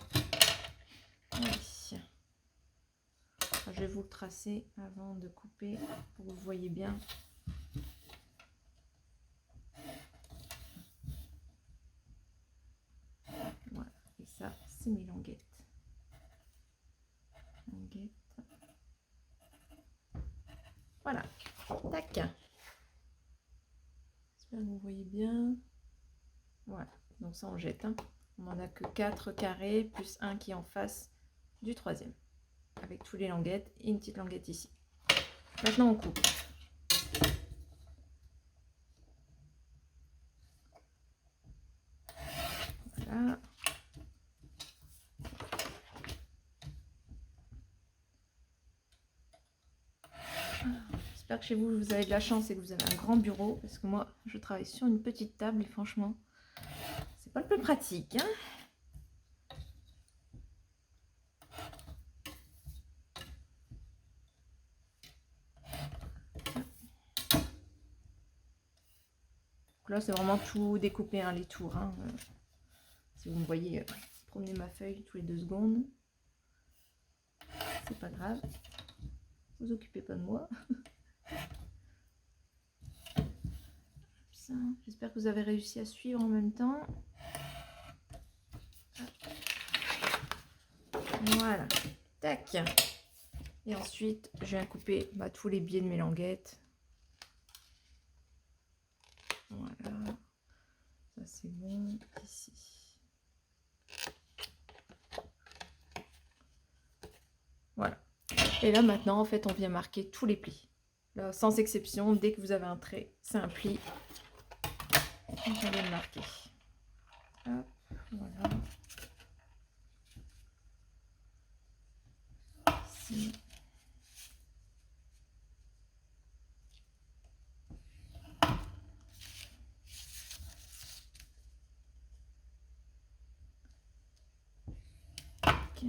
Speaker 1: Je vais vous le tracer avant de couper pour que vous voyez bien. Voilà, et ça, c'est mes languettes. Voilà, tac. J'espère que vous voyez bien. Voilà, donc ça on jette. Hein. On n'en a que 4 carrés, plus un qui est en face du troisième. Avec tous les languettes et une petite languette ici. Maintenant on coupe. Voilà. J'espère que chez vous, vous avez de la chance et que vous avez un grand bureau. Parce que moi, je travaille sur une petite table et franchement, c'est pas le plus pratique. Hein. Donc là, c'est vraiment tout découpé, hein, les tours. Hein. Si vous me voyez promener ma feuille tous les 2 secondes, c'est pas grave. Vous occupez pas de moi. J'espère que vous avez réussi à suivre en même temps. Voilà. Tac. Et ensuite, je viens couper tous les biais de mes languettes. Voilà. Ça, c'est bon. Ici. Voilà. Et là, maintenant, en fait, on vient marquer tous les plis. Là, sans exception, dès que vous avez un trait, c'est un pli. On vient le marquer. Hop, voilà. Ici. Okay.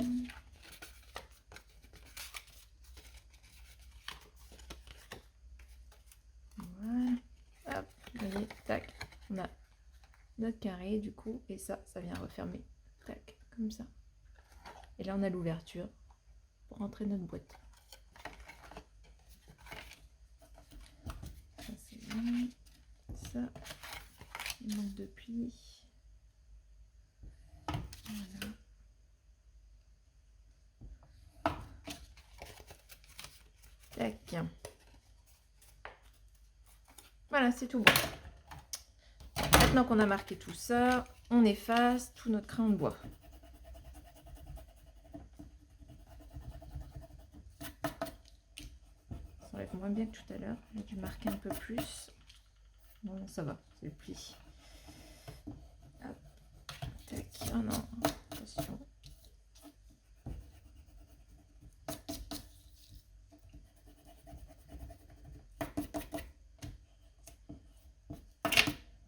Speaker 1: Voilà. Hop, vous voyez, tac. On a notre carré du coup, et ça vient refermer. Tac, comme ça. Et là, on a l'ouverture pour rentrer notre boîte. Ça, c'est bon. Ça, il manque de plis. Voilà. Tac. Voilà, c'est tout bon. Maintenant qu'on a marqué tout ça, on efface tout notre crayon de bois. Ça enlève moins bien que tout à l'heure. J'ai dû marquer un peu plus. Non, ça va, c'est le pli. Hop. Tac. Oh non, attention.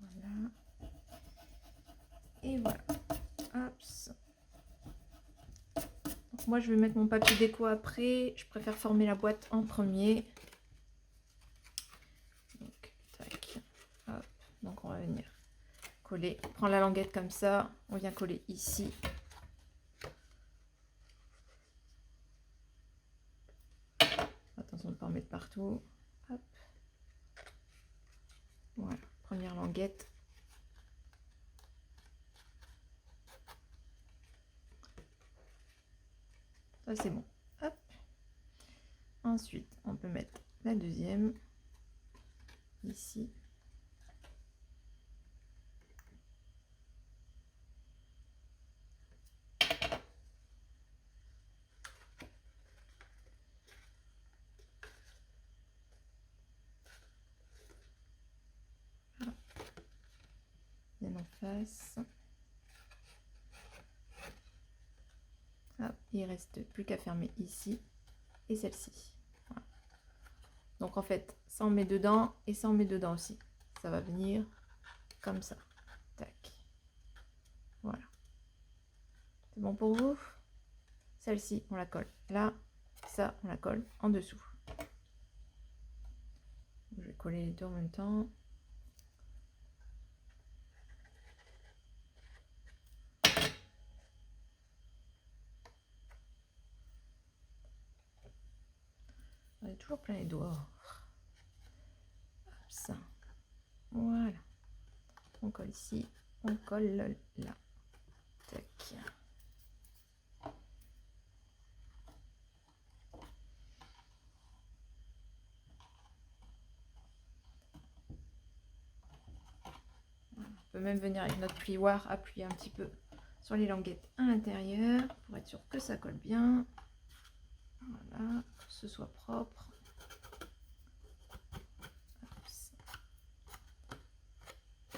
Speaker 1: Voilà. Et voilà. Hop. Donc moi, je vais mettre mon papier déco après. Je préfère former la boîte en premier. Donc, tac. Hop. Donc, on va venir coller. On prend la languette comme ça. On vient coller ici. Attention de ne pas en mettre partout. Hop. Voilà. Première languette. Ça, c'est bon. Hop. Ensuite, on peut mettre la deuxième. Ici. Bien en face. Hop, il reste plus qu'à fermer ici et celle-ci. Voilà. Donc en fait, ça on met dedans et ça on met dedans aussi. Ça va venir comme ça. Tac. Voilà. C'est bon pour vous? Celle-ci, on la colle là. Ça, on la colle en dessous. Je vais coller les deux en même temps. On est toujours plein les doigts. Hop, ça. Voilà. On colle ici. On colle là. Tac. On peut même venir avec notre plioir, appuyer un petit peu sur les languettes à l'intérieur pour être sûr que ça colle bien. Voilà, que ce soit propre.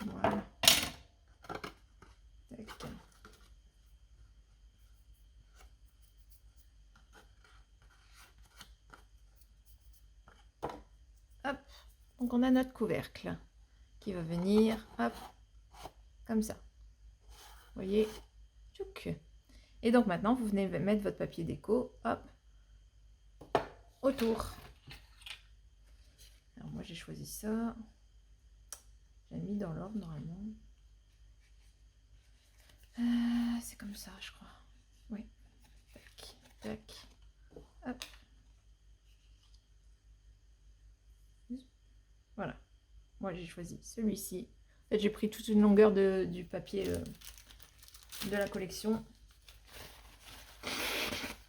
Speaker 1: Voilà. Tac. Donc on a notre couvercle qui va venir, hop, comme ça. Vous voyez, tchouk. Et donc maintenant, vous venez mettre votre papier déco, hop, autour. Alors moi, j'ai choisi ça. J'ai mis dans l'ordre normalement. C'est comme ça, je crois. Oui. Tac, tac. Hop. Voilà. Moi, j'ai choisi celui-ci. En fait, j'ai pris toute une longueur du papier de la collection.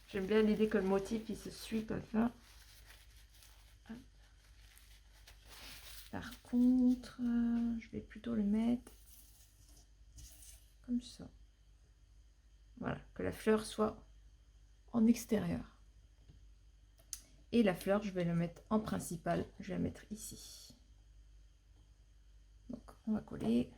Speaker 1: J'aime bien l'idée que le motif, il se suit comme ça. Hop. Par contre, je vais plutôt le mettre comme ça. Voilà, que la fleur soit en extérieur. Et la fleur, je vais la mettre en principal. Je vais la mettre ici. Donc, on va coller.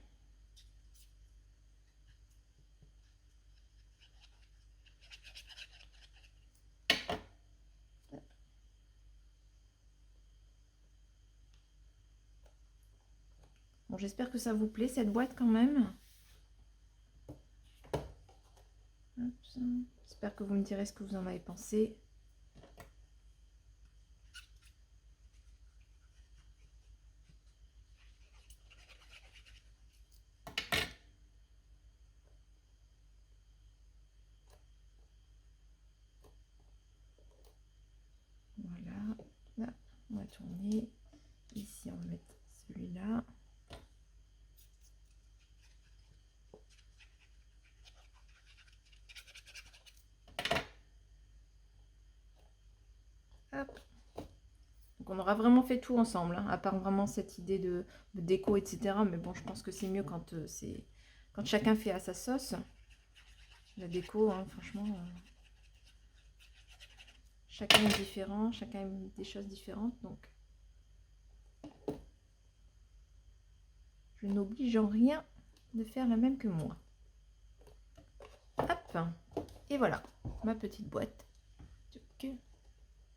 Speaker 1: Bon, j'espère que ça vous plaît, cette boîte quand même. J'espère que vous me direz ce que vous en avez pensé. Voilà. Là, on va tourner. Ici, on va mettre celui-là. Hop. Donc on aura vraiment fait tout ensemble, hein, à part vraiment cette idée de déco, etc. Mais bon, je pense que c'est mieux quand quand chacun fait à sa sauce. La déco, hein, franchement, chacun est différent, chacun aime des choses différentes. Donc, je n'oblige en rien de faire la même que moi. Hop. Et voilà, ma petite boîte.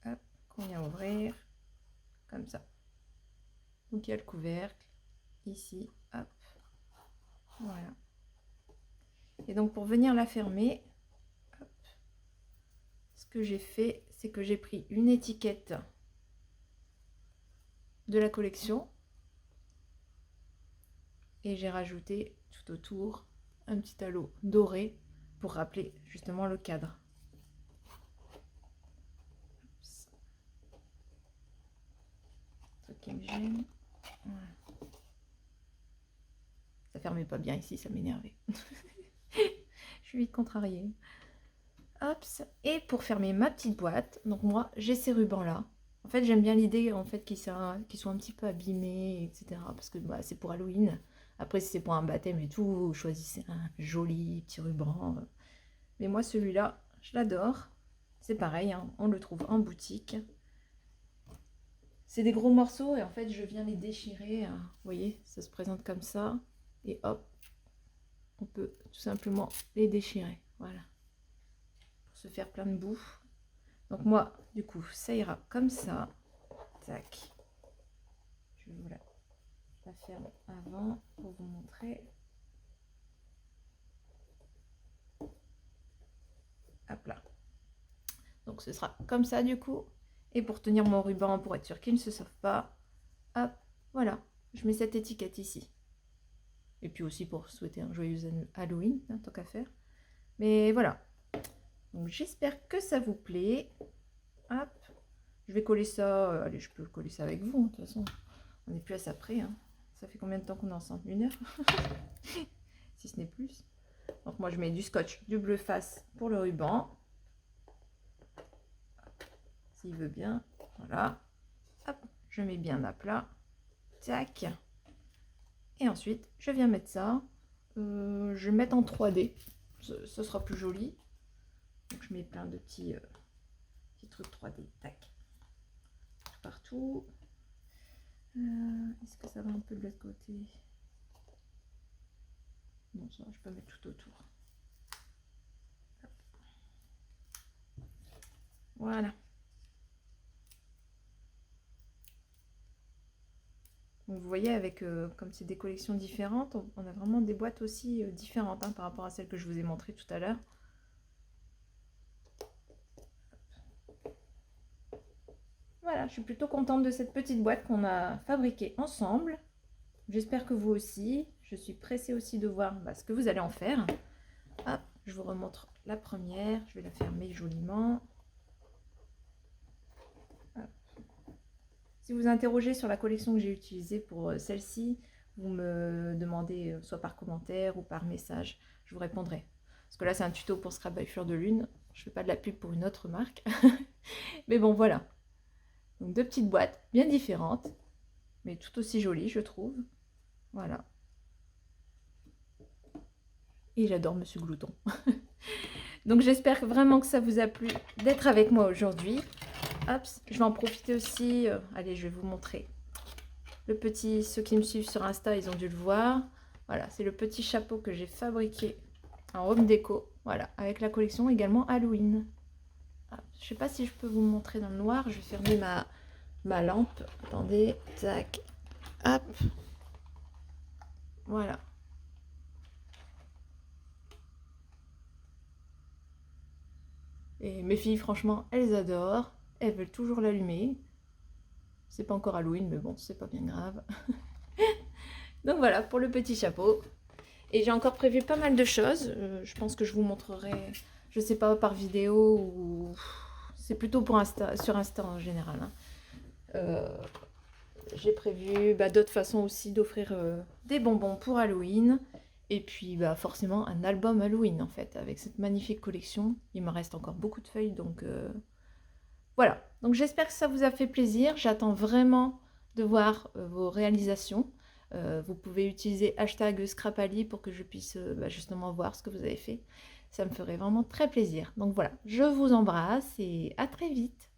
Speaker 1: Hop, qu'on vient ouvrir. Comme ça. Donc il y a le couvercle ici, hop, voilà. Et donc pour venir la fermer, hop, ce que j'ai fait, c'est que j'ai pris une étiquette de la collection et j'ai rajouté tout autour un petit halo doré pour rappeler justement le cadre. Ce qui me gêne. Voilà. Ça fermait pas bien ici, ça m'énervait. Je suis vite contrariée. Hop, et pour fermer ma petite boîte, donc moi j'ai ces rubans là. En fait j'aime bien l'idée en fait qu'ils soient un petit peu abîmés, etc. Parce que bah, c'est pour Halloween. Après si c'est pour un baptême et tout, vous choisissez un joli petit ruban. Mais moi celui-là, je l'adore. C'est pareil, hein, on le trouve en boutique. C'est des gros morceaux et en fait je viens les déchirer. Hein. Vous voyez, ça se présente comme ça. Et hop, on peut tout simplement les déchirer. Voilà. Se faire plein de bouffe. Donc moi, du coup, ça ira comme ça. Tac. Je vais vous la faire avant pour vous montrer. Hop là. Donc ce sera comme ça du coup. Et pour tenir mon ruban, pour être sûr qu'il ne se sauve pas, hop, voilà. Je mets cette étiquette ici. Et puis aussi pour souhaiter un joyeux Halloween, hein, tant qu'à faire. Mais voilà. Donc j'espère que ça vous plaît. Hop. Je vais coller ça. Allez, je peux coller ça avec vous. De toute façon, on n'est plus à ça près. Hein. Ça fait combien de temps qu'on est ensemble? 1 heure si ce n'est plus. Donc moi, je mets du scotch, du bleu face pour le ruban. S'il veut bien. Voilà. Hop, je mets bien à plat. Tac. Et ensuite, je viens mettre ça. Je vais mettre en 3D. Ce sera plus joli. Donc je mets plein de petits trucs 3D. Tac. Partout. Est-ce que ça va un peu de l'autre côté? Non, ça, je peux mettre tout autour. Hop. Voilà. Donc vous voyez, avec comme c'est des collections différentes, on a vraiment des boîtes aussi différentes hein, par rapport à celles que je vous ai montrées tout à l'heure. Voilà, je suis plutôt contente de cette petite boîte qu'on a fabriquée ensemble. J'espère que vous aussi. Je suis pressée aussi de voir ce que vous allez en faire. Hop, je vous remontre la première. Je vais la fermer joliment. Hop. Si vous interrogez sur la collection que j'ai utilisée pour celle-ci, vous me demandez soit par commentaire ou par message. Je vous répondrai. Parce que là, c'est un tuto pour Scrap by Fleur de Lune. Je ne fais pas de la pub pour une autre marque. Mais bon, voilà. Donc deux petites boîtes bien différentes, mais tout aussi jolies, je trouve. Voilà. Et j'adore Monsieur Glouton. Donc j'espère vraiment que ça vous a plu d'être avec moi aujourd'hui. Hop, je vais en profiter aussi. Allez, je vais vous montrer. Le petit, ceux qui me suivent sur Insta, ils ont dû le voir. Voilà, c'est le petit chapeau que j'ai fabriqué en home déco. Voilà, avec la collection également Halloween. Hop, je ne sais pas si je peux vous montrer dans le noir. Je vais fermer ma lampe. Attendez, tac, hop. Voilà. Et mes filles, franchement, elles adorent. Elles veulent toujours l'allumer. C'est pas encore Halloween, mais bon, c'est pas bien grave. Donc voilà, pour le petit chapeau. Et j'ai encore prévu pas mal de choses. Je pense que je vous montrerai, je sais pas, par vidéo ou... C'est plutôt pour Insta, sur Insta en général. Hein. J'ai prévu d'autres façons aussi d'offrir des bonbons pour Halloween. Et puis forcément un album Halloween en fait, avec cette magnifique collection. Il me reste encore beaucoup de feuilles, donc voilà. Donc j'espère que ça vous a fait plaisir. J'attends vraiment de voir vos réalisations. Vous pouvez utiliser #Scrapali pour que je puisse justement voir ce que vous avez fait. Ça me ferait vraiment très plaisir. Donc voilà, je vous embrasse et à très vite.